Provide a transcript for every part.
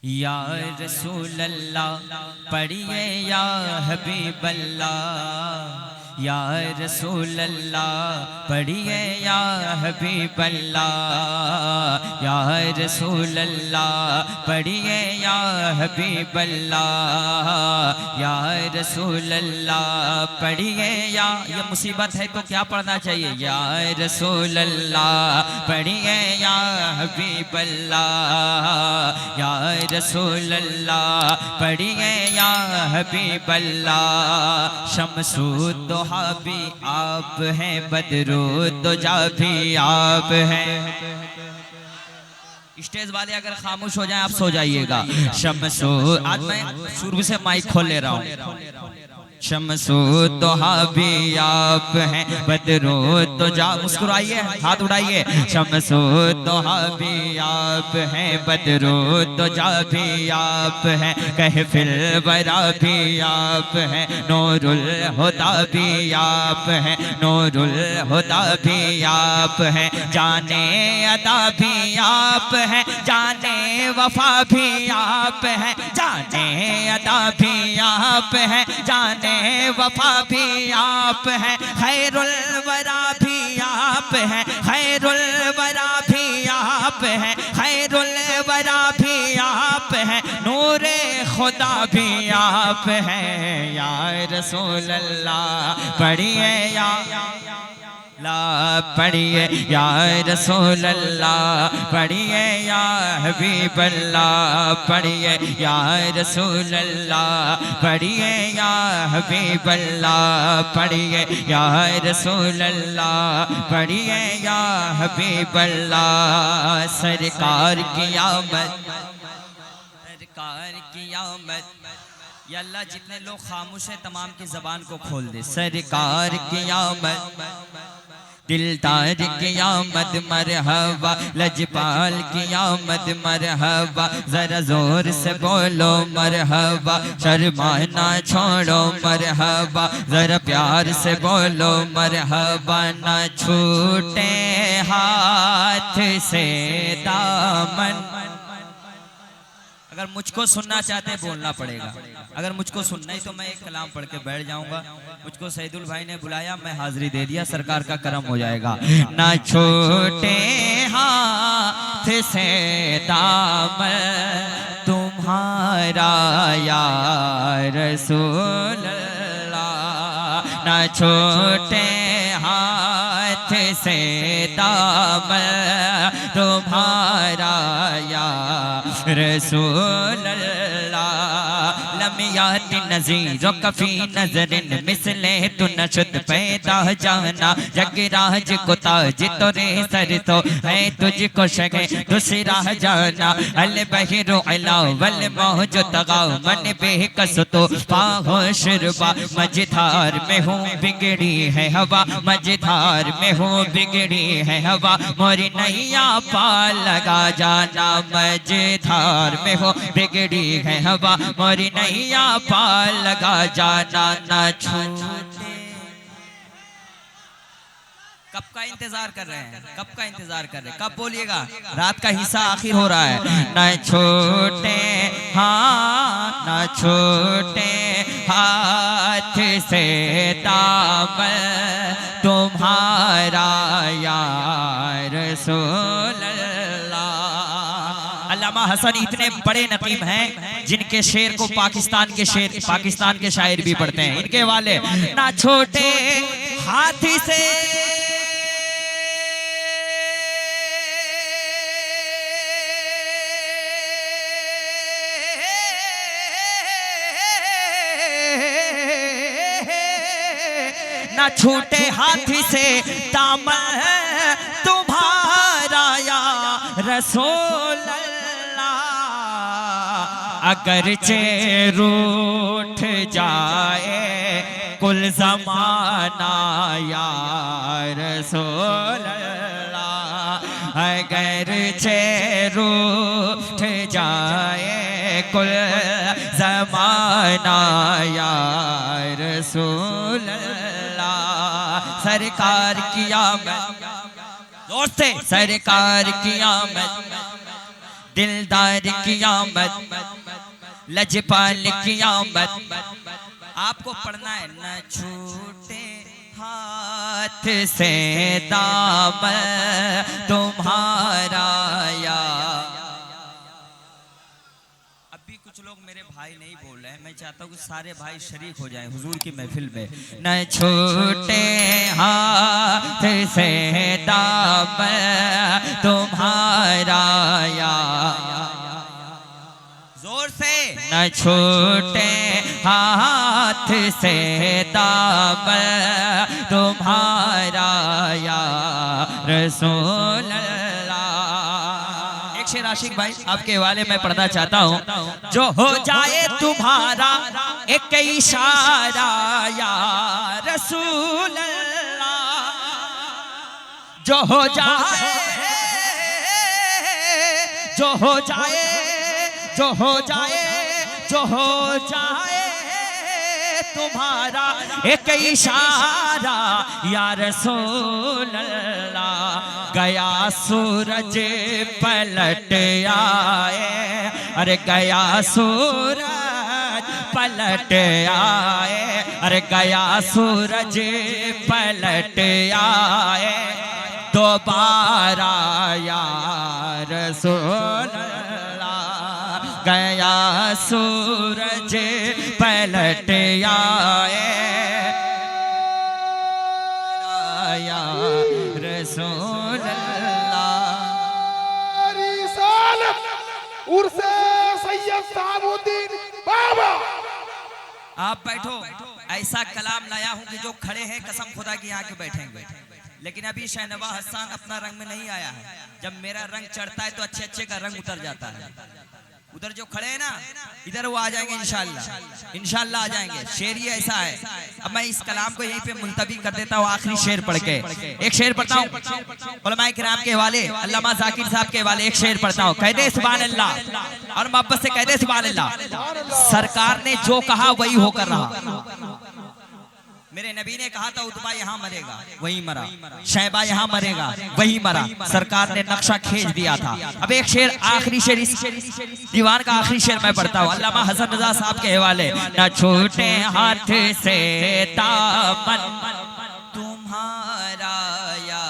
या रसूल अल्लाह पढ़िए या हबीब अल्लाह, या रसूल अल्लाह पढ़िए या हबीब अल्लाह, या रसूल अल्लाह पढ़िए या हबीब अल्लाह, या रसूल अल्लाह पढ़िए या। ये मुसीबत है तो क्या पढ़ना चाहिए? या रसूल अल्लाह पढ़िए या हबीब अल्लाह, या रसूल अल्लाह पढ़िए या हबीब अल्लाह। शमसूद दोहा भी आप हैं, बदरूद दुजा भी आप हैं। स्टेज वाले अगर खामोश हो जाएं आप सो जाइएगा। शमसूद, आज मैं शुरू से माइक खोल ले रहा हूँ। शमसूद दोहा भी आप हैं, बदरूद दुजा, मुस्कुराइए हाथ उड़ाइए। शमसूद दोहा भी आप हैं, बदरूद दुजा भी आप हैं, कहफिल वरा भी आप हैं, नूरुल हुदा भी आप हैं, नूरुल हुदा भी आप हैं, जाने अदा भी आप हैं, जाने वफा भी आप हैं, जाने अदा भी आप हैं, जाने वफा भी आप हैं, खैरुल वरा भी आप हैं, खैरुल वरा भी आप हैं, खैरुल वरा भी आप हैं, नूरे खुदा भी आप हैं। या रसूल अल्लाह पढ़िए या ला पढ़िए, या रसूल अल्लाह पढ़िए या हबीब अल्लाह पढ़िए, या रसूल अल्लाह पढ़िए या हबीब अल्लाह पढ़िए, या रसूल अल्लाह पढ़िए या हबीब अल्लाह। सरकार की आमद, सरकार की आमद। या अल्लाह जितने लोग खामोश हैं तमाम की ज़बान को खोल दे। सरकार की आमद, दिलदार की आमद मरहबा, लजपाल की आमद मरहबा, जरा जोर से बोलो मरहबा, शर्माना छोड़ो मरहबा, जरा प्यार से बोलो मरहबा, ना छूटे हाथ से दामन। अगर मुझको सुनना चाहते हैं बोलना पड़ेगा, अगर मुझको सुनना ही तो मैं एक कलाम पढ़ के बैठ जाऊंगा। मुझको सैदुल भाई ने बुलाया, मैं हाजिरी दे दिया, सरकार का करम हो जाएगा। ना छोटे हाथ से दामन तुम्हारा या रसूल अल्लाह, ना छोटे हाथ से दामन तुम्हारा या रसूल अल्लाह। लम याति नज़ीर कफ़ी नज़रिन मिसले तु नशद पैदा जाना, जगराज को ताज तो रे सर तो है तुझको शगे दूसरा जाना। अल बहिरो अला वल मौज तगाव मन बेकस तो पाहो शुरबा, मझधार में हूँ बिगड़ी है हवा, मझधार में हूँ बिगड़ी है हवा, मोरी नैया पाल लगा जाना, मझधार में हो बिगड़ी है हवा, मोरी नैया पाल लगा जाना। ना छूटे, कब का इंतजार कर रहे हैं? कब का इंतजार कर रहे हैं? कब बोलिएगा? रात का हिस्सा आखिर हो रहा है। ना छोटे हाँ, ना छोटे हाथ से दामन तुम्हारा या रसूल अल्लाह। अल्लामा हसन इतने बड़े नकीम हैं जिनके शेर को पाकिस्तान के शेर, पाकिस्तान के शायर भी पढ़ते हैं। इनके वाले ना छोटे हाथी से ना छूटे हाथी से दामन तुम्हारा या रसूल अल्लाह। अगरचे रूठ जाए कुल ज़माना या रसूल अल्लाह, अगरचे रूठ जाए कुल ज़माना या रसूल अल्लाह। सरकार की आमद, जोर से सरकार की आमद, दिलदार की आमद, लजपाल की आमद। आपको पढ़ना है, न छूटे हाथ से दामन तुम्हारा या। अभी कुछ लोग मेरे भाई नहीं बोल रहे हैं, मैं चाहता हूँ कि सारे भाई शरीक हो जाएं हुजूर की महफिल में। न छूटे हाथ से दामन तुम्हारा या, जोर से। न छूटे हाथ से दामन तुम्हारा या रसूल अल्लाह। एक शेर आशिक भाई आपके हवाले में पढ़ना चाहता हूँ। जो हो जाए तुम्हारा एक इशारा या रसूल अल्लाह, जो हो जाए, जो हो जाए, जो हो जाए, जो हो जाए तुम्हारा एक इशारा या रसूल अल्लाह। गया सूरज पलट आए, अरे गया सूरज पलट आए, अरे गया सूरज पलट आए दोबारा या रसूल अल्लाह। गया सूरज पलट आए या रसूल अल्लाह। रिसालत उर्से सैयद साबुद्दीन बाबा। आप बैठो, ऐसा कलाम लाया हूं कि जो खड़े हैं कसम खुदा की यहाँ के बैठेंगे। लेकिन अभी शाहनवाज हसन अपना रंग में नहीं आया है। जब मेरा रंग चढ़ता है तो अच्छे अच्छे का रंग उतर जाता है। उधर जो खड़े हैं ना, इधर वो आ जाएंगे इंशाल्लाह, इंशाल्लाह आ जाएंगे। शेर ही ऐसा है। अब मैं इस कलाम को यहीं पे मुलतवी कर देता हूँ आखिरी शेर पढ़ के। एक शेर पढ़ता हूँ उलमाए किराम के हवाले, अल्लामा जाकिर साहब के हवाले। एक शेर पढ़ता हूँ, कह दे सुभान अल्लाह और मोहब्बत से कह दे सुभान अल्लाह। सरकार ने जो कहा वही होकर रहा। मेरे नबी ने कहा था उतबा यहाँ मरेगा, वही मरा। शैबा यहाँ मरेगा, वही मरा। सरकार ने नक्शा खींच दिया था। अब एक शेर, आखिरी शेर, इस दीवान का आखिरी शेर मैं पढ़ता हूँ अल्लामा हसन रजा साहब के हवाले। न छूटे हाथ से दामन तुम्हारा या,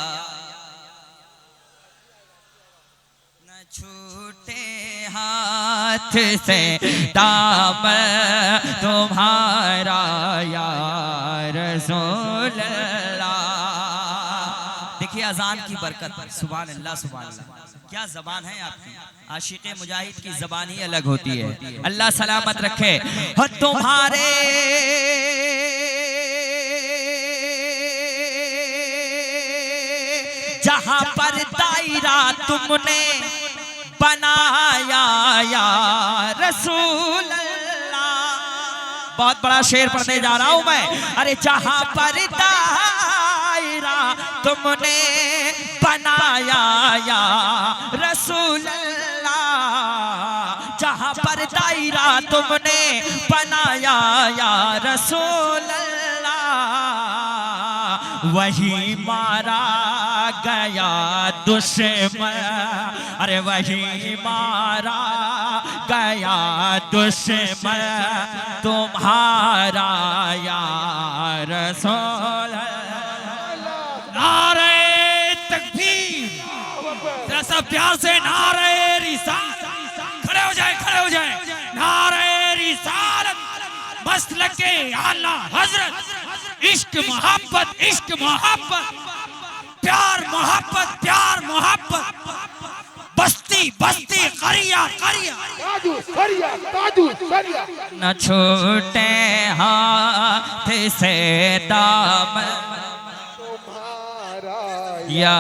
न छूटे हाथ से दामन तुम्हारा या रसूल अल्लाह। देखिए अजान की बरकत, सुभान अल्लाह सुभान अल्लाह। क्या जबान है आपकी, आशिक़े मुजाहिद की जबान ही अलग होती है। अल्लाह सलामत रखे। तुम्हारे जहां पर दायरा तुमने बनाया या रसूल अल्लाह। बहुत बड़ा शेर पढ़ने जा रहा हूं मैं। अरे जहां पर दायरा तुमने बनाया या रसूल अल्लाह, जहां पर दायरा तुमने बनाया या रसूल अल्लाह, वही मारा गया दुश्मन, अरे वही मारा गया दुश्मन तुम्हारा या रसूल अल्लाह। नारे तकबीर, जरा सा प्यार से नारे रिसालत। खड़े हो जाए, खड़े हो जाए। नारे रिसालत, मसलके आला हजरत। इश्क मोहब्बत, इश्क मोहब्बत, प्यार मोहब्बत, प्यार मोहब्बत। बस्ती बस्ती, करिया करिया, ताजू सरिया, ताजू सरिया। न छूटे हाथ से दामन या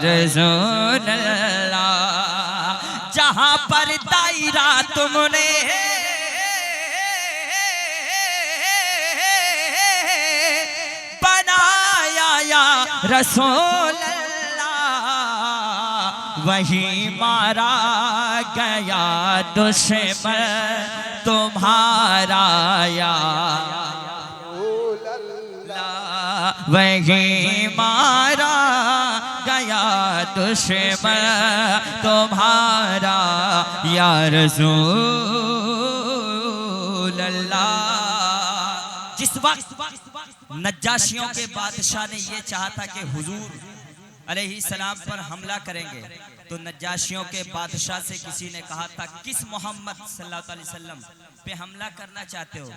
रसूल अल्लाह। जहां पर दायरा तुमने बनाया या रसूल अल्लाह, वही मारा गया दुश्मन तुम्हारा या, वही मारा गया दुश्मन तुम्हारा या रसूल अल्लाह। जिस वक्त नज्जाशियों के बादशाह ने ये चाहा था कि हुजूर अलैहि सलाम पर हमला करेंगे, तो नज्जाशियों के बादशाह से किसी ने कहा था, किस मोहम्मद सल्लल्लाहु अलैहि वसल्लम पे हमला करना चाहते हो,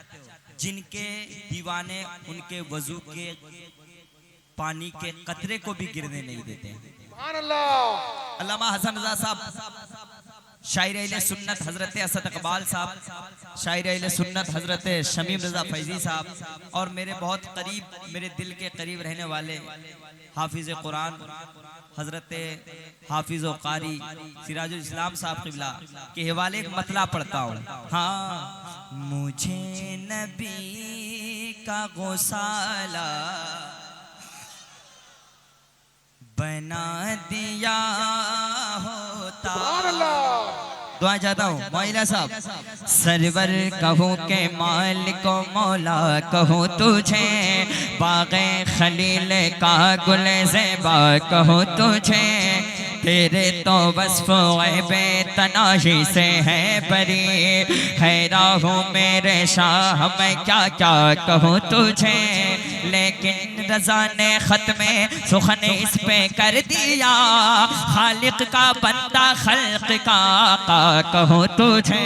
जिनके दीवाने उनके वजू के पानी के कतरे को भी गिरने नहीं देते हैं। अल्लामा हसन रजा साहब शायर अहले सुन्नत हजरत असद इकबाल साहब, शायर अहले सुन्नत हजरत शमीम रजा फैजी साहब, और मेरे बहुत करीब, मेरे दिल के करीब रहने वाले हाफिज कुरान हजरत हाफिज व कारी सिराजुल इस्लाम साहब क़िबला के हवाले एक मतला पढ़ता हूँ। हाँ, मुझे नबी का गौसाला बना दिया होता। दुआ चाहता हूँ मौला साहब। सरवर कहूँ के मालिको मौला कहूँ तुझे, बाग़े खलील का गुल ज़ेबा कहूँ तुझे, तेरे तो वस्फ़ ऐबे तनाही से है बरी, हैरान हूँ मेरे शाह मैं क्या क्या कहूँ तुझे, लेकिन रज़ा ने ख़त में सुखन इस पे कर दिया, खालिक का बंदा खल्क़ का आका कहूँ तुझे।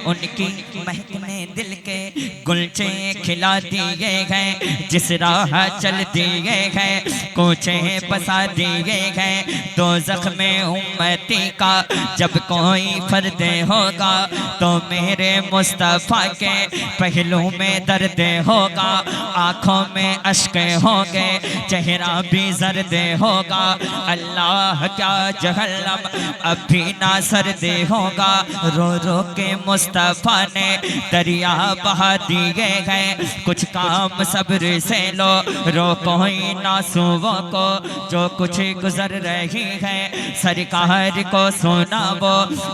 उनकी महकने दिल के गुलचे खिला दिए गए, जिस राह चल दिए गए कोचे बसा दिए गए, दोज़ख में उम्मती का जब कोई फर्द होगा, तो मेरे मुस्तफ़ा के पहलू में दर्द होगा, आँखों में अश्क होंगे चेहरा भी जर्द होगा, अल्लाह क्या जहन्नम अब भी ना सर्द होगा, रो रो के मुस्तफ़ा ने दरिया बहा दिए गए, कुछ काम सब्र से लो, रो कोई नासुओं को जो कुछ गुजर रही है, सरकार को सुनाओ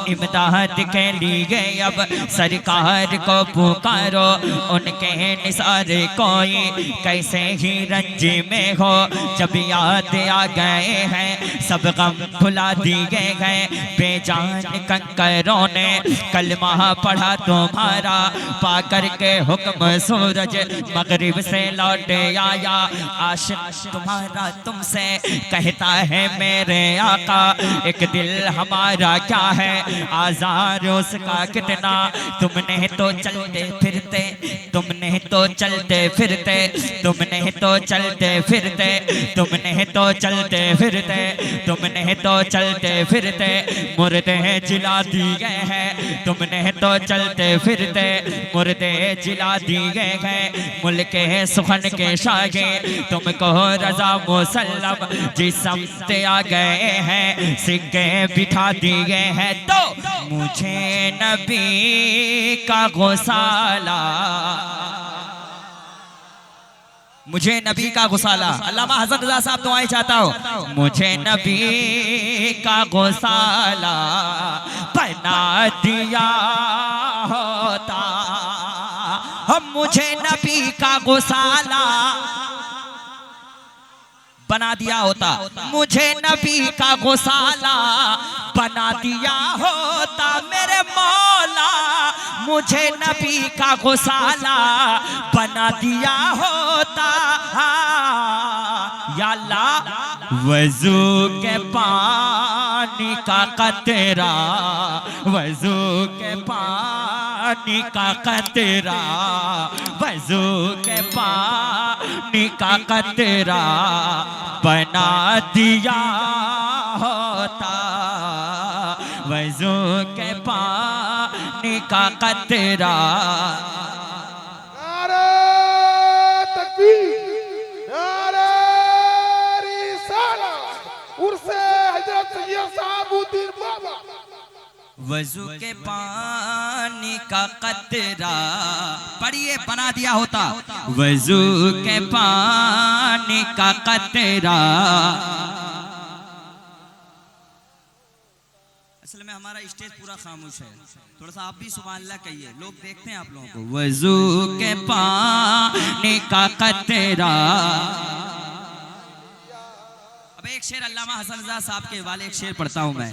इमदाद के लिए, अब सरकार को पुकारो उनके निसार कोई कैसे ही रंज में हो, जब याद आ गए हैं सब गम भुला दिए गए, बेजान कंकरों ने कलमा पढ़ा तुम्हारा, पाकर के हुक्म सूरज मगरिब से लौट आया, आशिक तुम्हारा तुमसे कहता है मेरे आका, एक दिल हमारा क्या है आज़ार उसका कितना, तुमने तो चलते फिरते, तुमने तो चलते फिरते, तुमने तो चलते फिरते, तुमने तो चलते फिरते, तुमने तो चलते फिरते मुर्दे जिला दिए हैं, तुमने तो चलते फिरते मुर्दे जिला दिए हैं, मुल्के सुखन के शाहे तुमको रजा मुसल्लम जिसम से आ गए हैं, सिक्के बिठा दिए हैं, तो मुझे नबी का गौसाला, मुझे नबी का गौसाला। अल्लामा हसन रजा साहब दुआएं चाहता हूँ, मुझे नबी का गौसाला बना दिया होता, हम मुझे नबी का गौसाला बना दिया होता, मुझे नबी का गौसाला बना दिया होता, मेरे मौला मुझे नबी का गौसाला बना दिया होता, या अल्लाह वजू के पानी का कतरा, वजू के पानी का कतरा, वजू के पानी का कतरा बना दिया होता, वजू के पानी का कतरा। नारे तकबीर, नारे रिसालत, उर्से हजरत सैयद साहबुद्दीन बाबा। वजू के पानी का कतरा पढ़िए बना दिया होता, वजू के पानी का कतरा। असल में हमारा स्टेज पूरा खामोश है, थोड़ा सा आप भी सुभान अल्लाह कहिए, लोग देखते हैं आप लोगों को। वजू के पानी का कतरा। अब एक शेर अल्लामा हसन रजा साहब के वाले एक शेर पढ़ता हूँ मैं।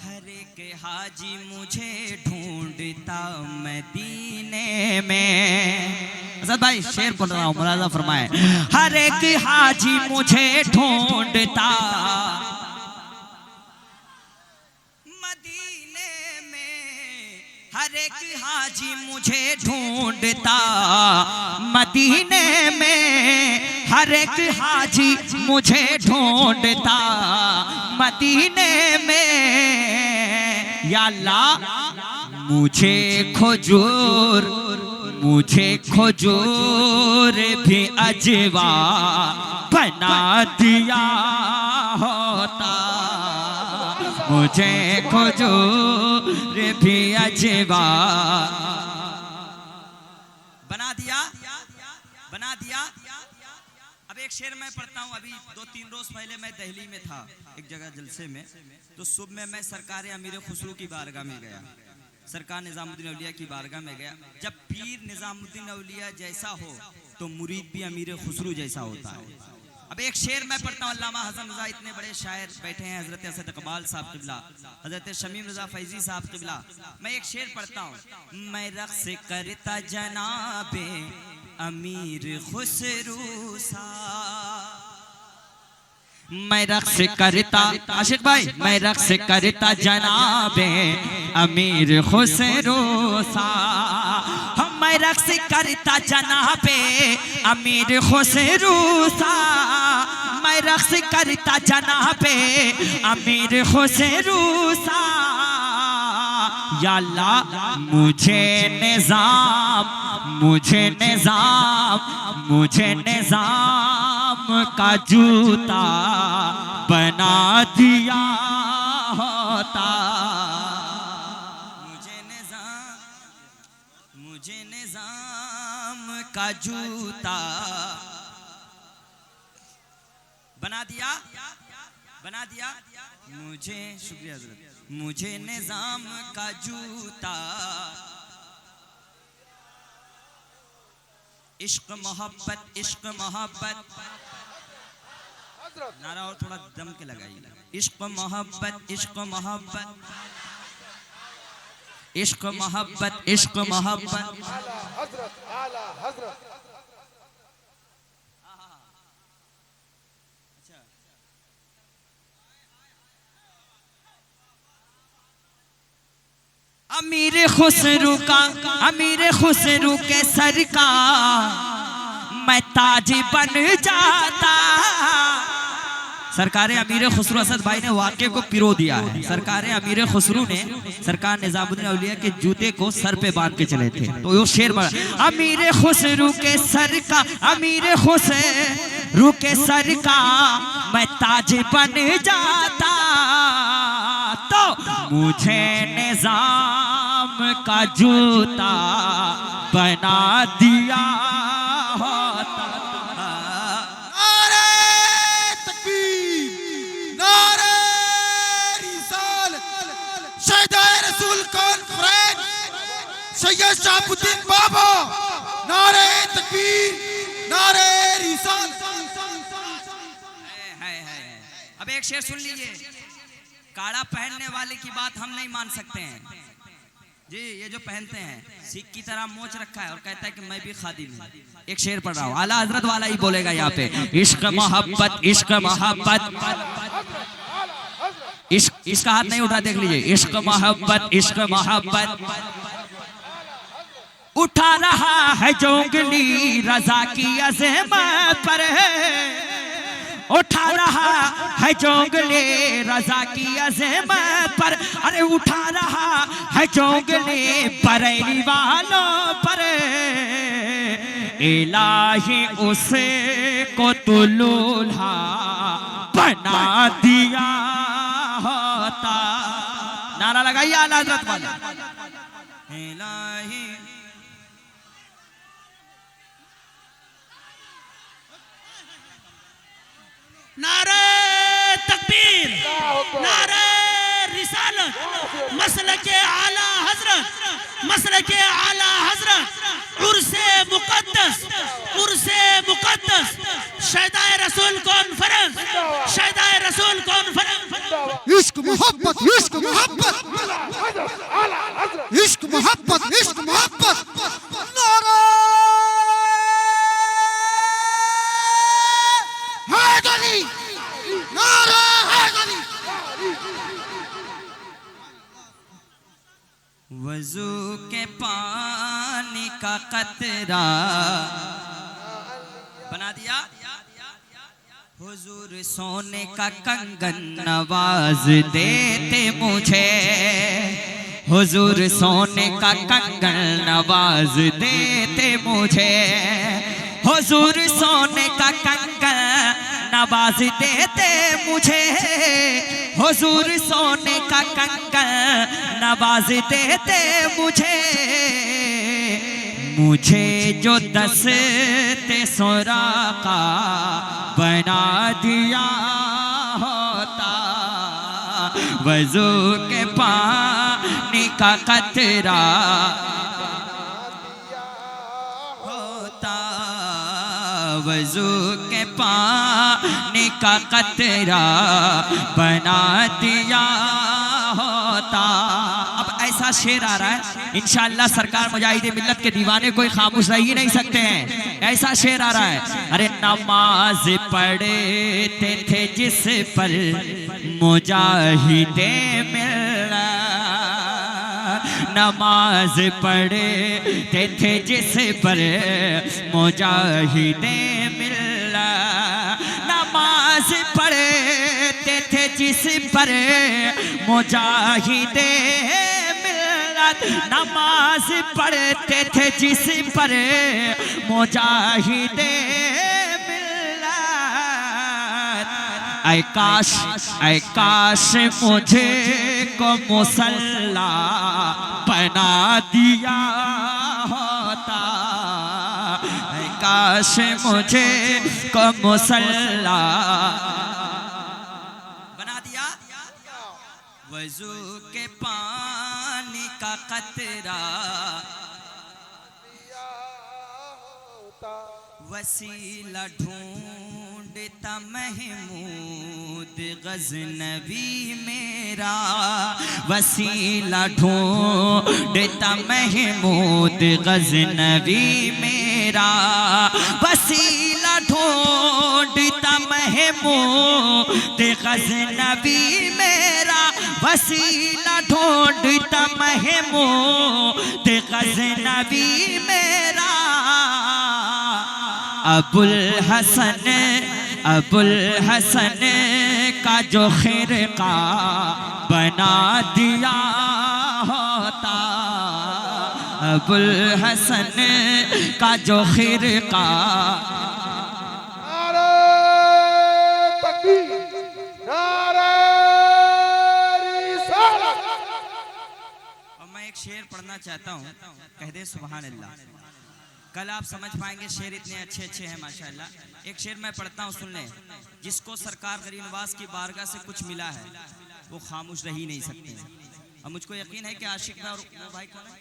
हर हर एक हाजी मुझे ढूंढता मदीने में। असद भाई शेर पढ़ रहा हूँ, मुलाजा फरमाए। हर एक हाजी मुझे ढूंढता मदीने में, हर एक हाजी मुझे ढूंढता मदीने में, हर एक हाजी मुझे ढूंढता मदीने में। या अल्लाह मुझे खजूर भी अजवा बना दिया होता, मुझे खजूर भी अजवा बना दिया। अब एक शेर मैं पढ़ता हूँ। अभी 2-3 रोज पहले मैं दिल्ली में था एक जगह जलसे में, तो सुबह में मैं सरकार अमीर खुसरू की बारगाह में गया, सरकार निजामुद्दीन औलिया की बारगाह में गया। जब पीर निजामुद्दीन औलिया जैसा हो तो मुरीद भी अमीर खुसरू जैसा होता है। अब एक शेर मैं पढ़ता हूँ। अल्लामा हसन रजा इतने बड़े शायर बैठे हैं, हजरत असद इकबाल साहब किबला, हजरत शमीम रजा फैजी साहब किबला। मैं एक शेर पढ़ता हूँ। मैं रक्स करता जनाबे अमीर खुसरू सा, मैं रक्स करता, आशिक भाई, मैं रक्स करता जनाबे अमीर खुसरू सा, मैं रक्स करता जनाबे अमीर खुसरू सा, मैं रक्स करता जनाबे अमीर खुसरू सा। या अल्लाह मुझे निजाम का जूता बना दिया होता, मुझे निजाम का जूता बना दिया। मुझे शुक्रिया हज़रत, मुझे निजाम का जूता। इश्क मोहब्बत नारा और थोड़ा दम के लगाइए। इश्क मोहब्बत इश्क मोहब्बत इश्क मोहब्बत इश्क मोहब्बत। आला हजरत अमीर खुसरू के सर का मैं ताज बन जाता। सरकार अमीर खुसरू असद भाई ने वाक़े को पिरो दिया है। सरकार अमीर खुसरू ने सरकार निजामुद्दीन औलिया के जूते को सर पे बांध के चले थे, तो वो शेर बना। अमीर खुसरू के सर का, अमीर खुसरू के सर का मैं ताज बन जाता, तो मुझे निजाम का जूता बना दिया होता। सैयद शहाबुद्दीन बाबा, नारे तकबीर, नारे रिसालत। अब एक शेर सुन लीजिए। काड़ा पहनने वाले की बात हम नहीं मान सकते हैं जी। ये जो पहनते हैं सिख की तरह मोच रखा है और कहता है कि मैं भी खादिम हूं। एक शेर पढ़ रहा हूं, आला हजरत वाला ही बोलेगा यहाँ पे। इश्क मोहब्बत इश्क मोहब्बत, इसका हाथ नहीं उठा, देख लीजिए। इश्क मोहब्बत उठा रहा है जोंगली रजा की अज़मत पर, उठा रहा है जोंगली रजा की अज़मत पर। अरे उठा रहा है जोंगली बरेली वालों पर, इलाही उसे को तो लोल्हा बना दिया होता। नारा लगाइए आला हज़रत वाला। इलाही नारे तकबीर, नारे रिसालत, मसलके आला हजरत, मसलके आला हजरत, उर्से मुकद्दस, शहदाए रसूल कॉन्फ्रेंस, शहदाए रसूल कॉन्फ्रेंस। इश्क मोहब्बत इश्क मोहब्बत, इश्क मोहब्बत, इश्क मोहब्बत। नारा हैदरी, नारा हैदरी। वजू के पानी का कतरा बना दिया, हुजूर सोने का कंगन नवाज देते मुझे, हुजूर सोने का कंगन नवाज देते मुझे, हुजूर सोने का कंगन नवाज देते मुझे, हुजूर सोने का कंगन नवाज देते मुझे, मुझे जो दस्ते सुराका बना दिया होता, वजू के पानी का कतरा होता, वजू के पानी का कतरा बना दिया होता। अब ऐसा शेर आ रहा है, इंशाअल्लाह सरकार मुजाहिदे मिल्लत के दीवाने कोई खामोश रह ही नहीं सकते हैं। ऐसा शेर आ रहा है, अरे नमाज पढ़ते थे जिस पर मुजाहिदे मिल्लत, नमाज पढ़ते थे जिस पर मुजाहिदे मिल्लत, नमाज पढ़ते थे जिस पर मुजाहिदे मिल्लत, नमाज पढ़ते थे जिस पर मुजाहिदे मिल्लत। ऐ काश मुझे को मुसल्ला बना दिया होता, ऐ काश मुझे को मुसल्ला बना दिया, वजू के पानी का कतरा वसीला ढूंढता महमूद गज़नवी मेरा, वसीला ढूंढता महमूद गज़नवी मेरा, वसीला ढूंढता महमूद गज़नवी मेरा, वसीला ढूंढता महमूद गज़नवी मेरा, अबुल हसन का जो खिरका बना दिया होता, अबुल हसन का जो खिरका। नारे तकबीर, नारे रिसालत। और मैं एक शेर पढ़ना चाहता हूँ, कह दे सुभान अल्लाह। कल आप समझ पाएंगे, शेर इतने अच्छे अच्छे हैं माशाअल्लाह। एक शेर मैं पढ़ता हूँ, सुन लें। जिसको सरकार गरीब नवाज की बारगाह से कुछ मिला है वो खामोश रह ही नहीं सकते। और मुझको यकीन है कि आशिक भाई और वो भाई कौन है,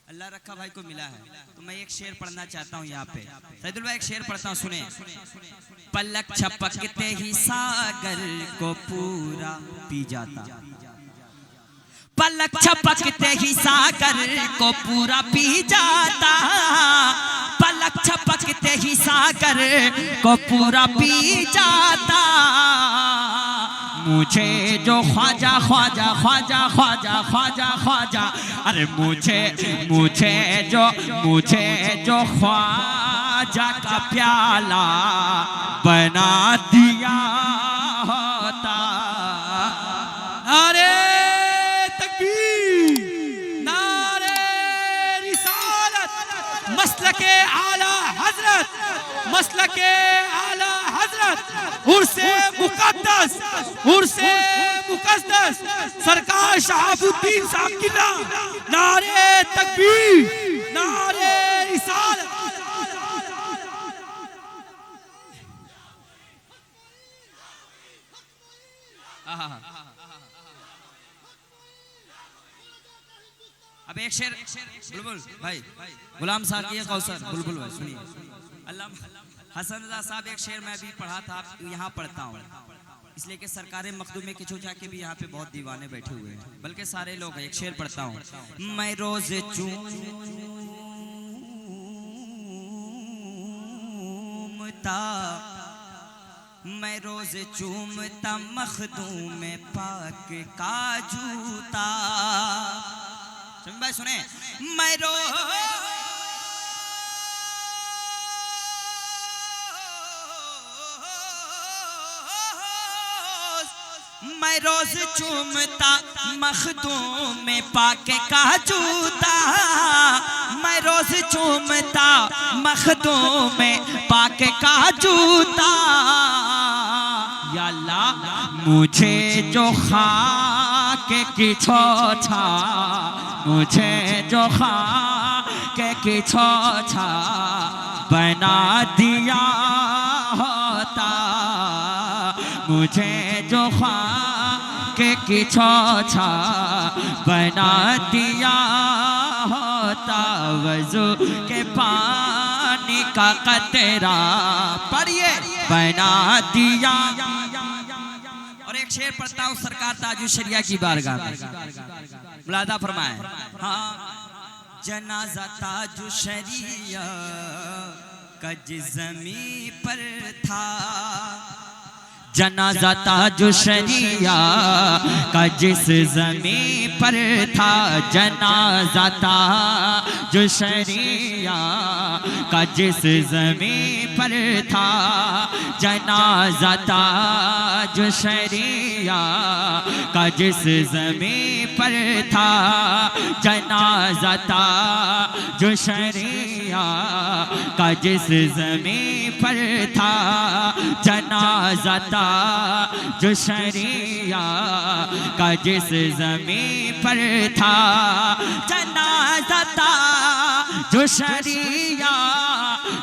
अल्लाह रखा भाई को मिला है। तो मैं एक शेर पढ़ना चाहता हूँ यहाँ पे। सैदुल भाई एक शेर पढ़ता हूँ, सुने। पलक छपकते ही सागर को पूरा पी जाता, पलक छपकते ही सागर को पूरा पी जाता, पलक छपकते ही सागर को पूरा पी जाता, मुझे जो ख्वाजा ख्वाजा ख्वाजा ख्वाजा ख्वाजा ख्वाजा, अरे मुझे जो ख्वाजा का प्याला बना दिया होता। अरे मसलके आला हजरत, मसलके आला हजरत, उर्से मुकद्दस, उर्से मुकद्दस सरकार शहाबुद्दीन साहब किला, नारे तकबीर, नारे रिसालत। अब एक शेर बुलबुल भाई, गुलाम साहब की कौसर बुलबुल भाई सुनिए। अल्लाह हसन रजा साहब एक शेर मैं भी पढ़ा था, यहाँ पढ़ता हूँ। इसलिए कि सरकारें मखदूम के चूचा के भी यहाँ पे बहुत दीवाने बैठे हुए हैं, बल्कि सारे लोग हैं। एक शेर पढ़ता हूँ। मैं रोज चूमता, मैं रोज चूमता मखदूम पाक का जूता। भाई सुने, मैं रोज चूमता मखदूम पाक का जूता, मैं रोज चूमता मखदूम पाक का जूता। या अल्लाह मुझे जो खाक की छोछा, मुझे जो खाक की छोछा बना दिया होता, मुझे जो खाक की छोछा बना दिया होता, वज़ू के पानी का कतरा पढ़िए बना दिया। और एक शेर पढ़ता हूँ सरकार ताजु शरिया की बारगाह में, मुलादा फरमाए। हाँ, जनाजा ताजु शरिया का जिस ज़मीं पर था, जनाजा ताजु शरिया का जिस ज़मीं पर था, जनाजा ताजु शरिया का जिस ज़मीं पर था, जनाजा ताजु शरिया का जिस ज़मीं पर था, जनाजा ताजु शरिया का जिस ज़मीं पर था, जनाजा जो शरिया का जिस ज़मीं पर था, जनाजा जो शरिया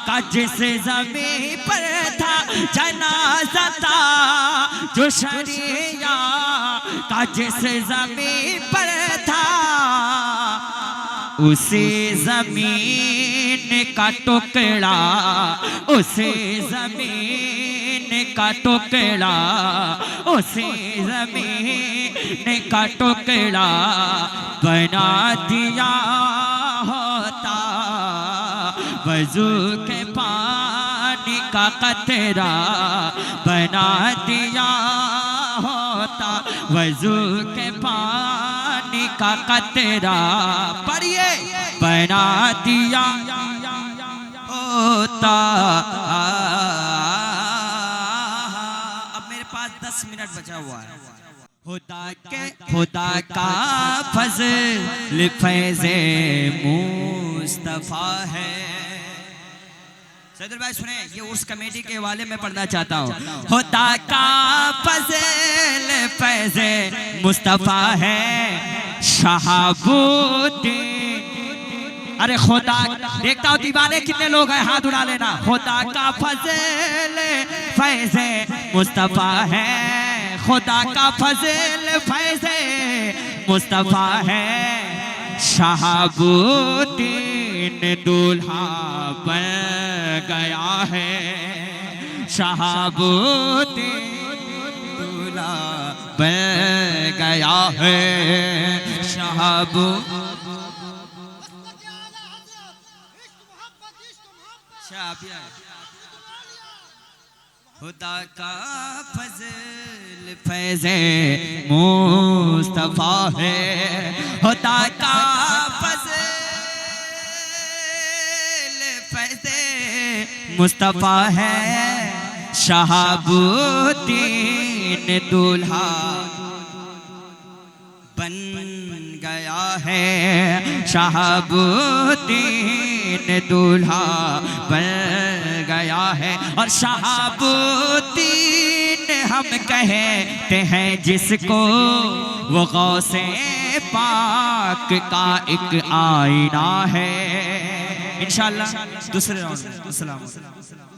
का जिस ज़मीं पर था, जनाजा जो शरिया का जिस ज़मीं पर था, उसी ज़मीन का टुकड़ा, उसी ज़मीन का टुकड़ा, उसी ज़मीन का टुकड़ा बना दिया होता, वज़ू के पानी का कतरा बना दिया होता, वज़ू के पानी का कतरा पढ़िए बना दिया होता। अब मेरे पास 10 मिनट बचा हुआ है। खुदा का फज़ल फैज़े मुस्तफ़ा है। सैदुल भाई सुने, ये उस कमेटी के हवाले में पढ़ना चाहता हूँ। खुदा का फज़ल फैज़े मुस्तफ़ा है, शहाबुद्दीन। अरे खुदा, देखता हूँ दीवाने कितने लोग हैं, हाथ उड़ा लेना। खुदा का फज़ल फैज़े मुस्तफ़ा है, खुदा का फज़ल फैज़े मुस्तफ़ा है, शहाबुद्दीन दूल्हा बन गया है, शहाबुद्दीन दूल्हा बन गया है, शहाबुद्दीन। खुदा का फज़ल फैज़े मुस्तफ़ा है, खुदा का फज़ल फैज़े मुस्तफ़ा है, शहाबुद्दीन दूल्हा बन गया है, शहाबुद्दीन दूल्हा बन गया है। और शहाबुद्दीन हम कहते हैं जिसको, वो गौसे पाक का एक आईना है। इंशाअल्लाह दूसरे राउंड में। अस्सलाम वालेकुम।